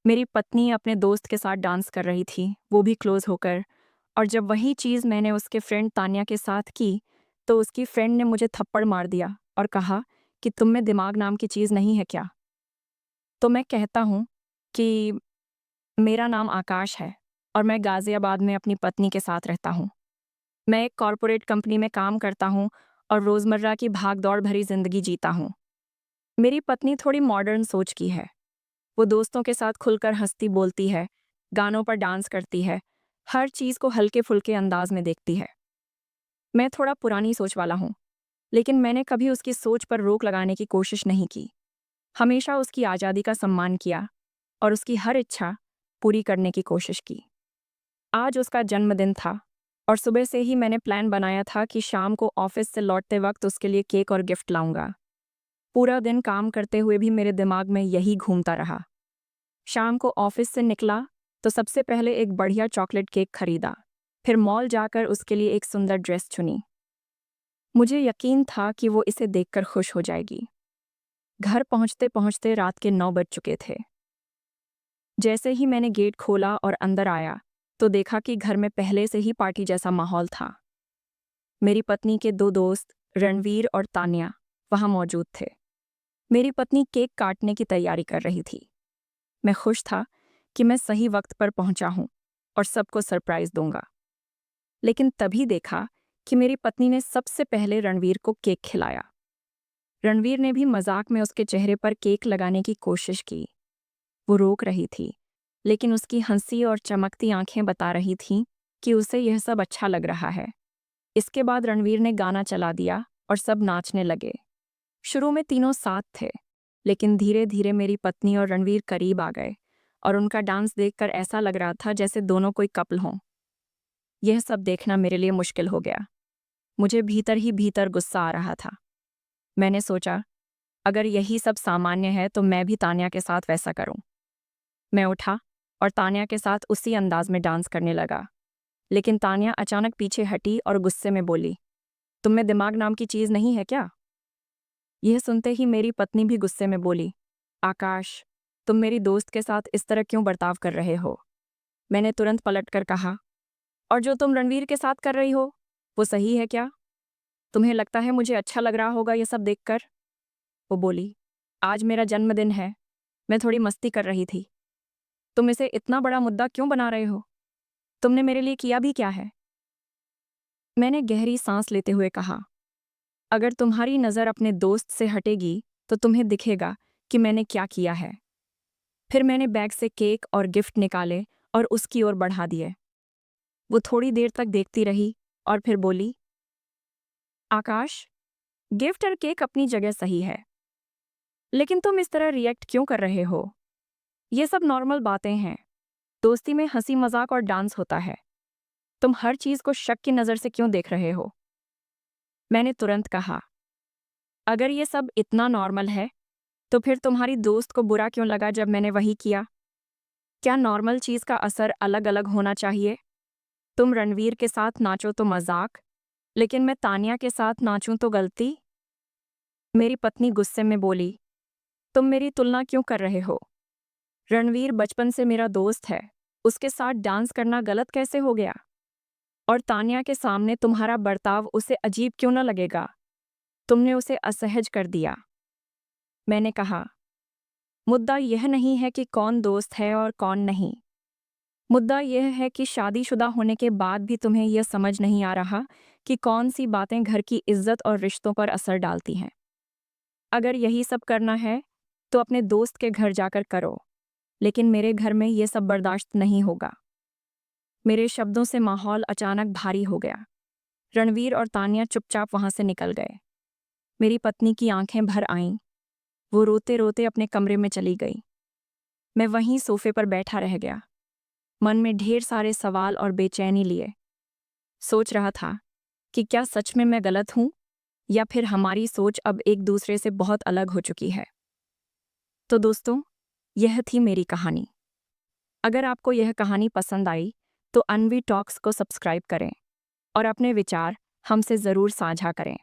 मेरी पत्नी अपने दोस्त के साथ डांस कर रही थी, वो भी क्लोज होकर। और जब वही चीज़ मैंने उसके फ्रेंड तान्या के साथ की, तो उसकी फ्रेंड ने मुझे थप्पड़ मार दिया और कहा कि तुम में दिमाग नाम की चीज़ नहीं है क्या। तो मैं कहता हूँ कि मेरा नाम आकाश है और मैं गाज़ियाबाद में अपनी पत्नी के साथ रहता हूँ। मैं एक कॉरपोरेट कंपनी में काम करता हूँ और रोज़मर्रा की भाग-दौड़ भरी ज़िंदगी जीता हूँ। मेरी पत्नी थोड़ी मॉडर्न सोच की है। वो दोस्तों के साथ खुलकर हँसती बोलती है, गानों पर डांस करती है, हर चीज़ को हल्के-फुल्के अंदाज में देखती है। मैं थोड़ा पुरानी सोच वाला हूँ, लेकिन मैंने कभी उसकी सोच पर रोक लगाने की कोशिश नहीं की। हमेशा उसकी आज़ादी का सम्मान किया और उसकी हर इच्छा पूरी करने की कोशिश की। आज उसका जन्मदिन था और सुबह से ही मैंने प्लान बनाया था कि शाम को ऑफिस से लौटते वक्त उसके लिए केक और गिफ्ट लाऊंगा। पूरा दिन काम करते हुए भी मेरे दिमाग में यही घूमता रहा। शाम को ऑफिस से निकला तो सबसे पहले एक बढ़िया चॉकलेट केक खरीदा, फिर मॉल जाकर उसके लिए एक सुंदर ड्रेस चुनी। मुझे यकीन था कि वो इसे देखकर खुश हो जाएगी। घर पहुंचते पहुंचते रात के 9 बज चुके थे। जैसे ही मैंने गेट खोला और अंदर आया तो देखा कि घर में पहले से ही पार्टी जैसा माहौल था। मेरी पत्नी के दो दोस्त रणवीर और तान्या वहां मौजूद थे। मेरी पत्नी केक काटने की तैयारी कर रही थी। मैं खुश था कि मैं सही वक्त पर पहुंचा हूं और सबको सरप्राइज दूंगा। लेकिन तभी देखा कि मेरी पत्नी ने सबसे पहले रणवीर को केक खिलाया। रणवीर ने भी मजाक में उसके चेहरे पर केक लगाने की कोशिश की। वो रोक रही थी, लेकिन उसकी हंसी और चमकती आंखें बता रही थीं कि उसे यह सब अच्छा लग रहा है। इसके बाद रणवीर ने गाना चला दिया और सब नाचने लगे। शुरू में तीनों साथ थे, लेकिन धीरे धीरे मेरी पत्नी और रणवीर करीब आ गए और उनका डांस देखकर ऐसा लग रहा था जैसे दोनों कोई कपल हों। यह सब देखना मेरे लिए मुश्किल हो गया। मुझे भीतर ही भीतर गुस्सा आ रहा था। मैंने सोचा, अगर यही सब सामान्य है तो मैं भी तान्या के साथ वैसा करूं। मैं उठा और तान्या के साथ उसी अंदाज में डांस करने लगा। लेकिन तान्या अचानक पीछे हटी और गुस्से में बोली, तुम में दिमाग नाम की चीज नहीं है क्या। यह सुनते ही मेरी पत्नी भी गुस्से में बोली, आकाश, तुम मेरी दोस्त के साथ इस तरह क्यों बर्ताव कर रहे हो। मैंने तुरंत पलटकर कहा, और जो तुम रणवीर के साथ कर रही हो वो सही है क्या। तुम्हें लगता है मुझे अच्छा लग रहा होगा ये सब देखकर। वो बोली, आज मेरा जन्मदिन है, मैं थोड़ी मस्ती कर रही थी। तुम इसे इतना बड़ा मुद्दा क्यों बना रहे हो। तुमने मेरे लिए किया भी क्या है। मैंने गहरी सांस लेते हुए कहा, अगर तुम्हारी नज़र अपने दोस्त से हटेगी तो तुम्हें दिखेगा कि मैंने क्या किया है। फिर मैंने बैग से केक और गिफ्ट निकाले और उसकी ओर बढ़ा दिए। वो थोड़ी देर तक देखती रही और फिर बोली, आकाश, गिफ्ट और केक अपनी जगह सही है, लेकिन तुम इस तरह रिएक्ट क्यों कर रहे हो। ये सब नॉर्मल बातें हैं। दोस्ती में हंसी मजाक और डांस होता है। तुम हर चीज को शक की नज़र से क्यों देख रहे हो। मैंने तुरंत कहा, अगर ये सब इतना नॉर्मल है तो फिर तुम्हारी दोस्त को बुरा क्यों लगा जब मैंने वही किया। क्या नॉर्मल चीज का असर अलग अलग होना चाहिए। तुम रणवीर के साथ नाचो तो मजाक, लेकिन मैं तान्या के साथ नाचूं तो गलती। मेरी पत्नी गुस्से में बोली, तुम मेरी तुलना क्यों कर रहे हो। रणवीर बचपन से मेरा दोस्त है, उसके साथ डांस करना गलत कैसे हो गया। और तान्या के सामने तुम्हारा बर्ताव उसे अजीब क्यों न लगेगा। तुमने उसे असहज कर दिया। मैंने कहा, मुद्दा यह नहीं है कि कौन दोस्त है और कौन नहीं। मुद्दा यह है कि शादीशुदा होने के बाद भी तुम्हें यह समझ नहीं आ रहा कि कौन सी बातें घर की इज्जत और रिश्तों पर असर डालती हैं। अगर यही सब करना है तो अपने दोस्त के घर जाकर करो, लेकिन मेरे घर में यह सब बर्दाश्त नहीं होगा। मेरे शब्दों से माहौल अचानक भारी हो गया। रणवीर और तान्या चुपचाप वहां से निकल गए। मेरी पत्नी की आंखें भर आईं। वो रोते रोते अपने कमरे में चली गई। मैं वहीं सोफे पर बैठा रह गया, मन में ढेर सारे सवाल और बेचैनी लिए। सोच रहा था कि क्या सच में मैं गलत हूं या फिर हमारी सोच अब एक दूसरे से बहुत अलग हो चुकी है। तो दोस्तों, यह थी मेरी कहानी। अगर आपको यह कहानी पसंद आई तो अनवी टॉक्स को सब्सक्राइब करें और अपने विचार हमसे ज़रूर साझा करें।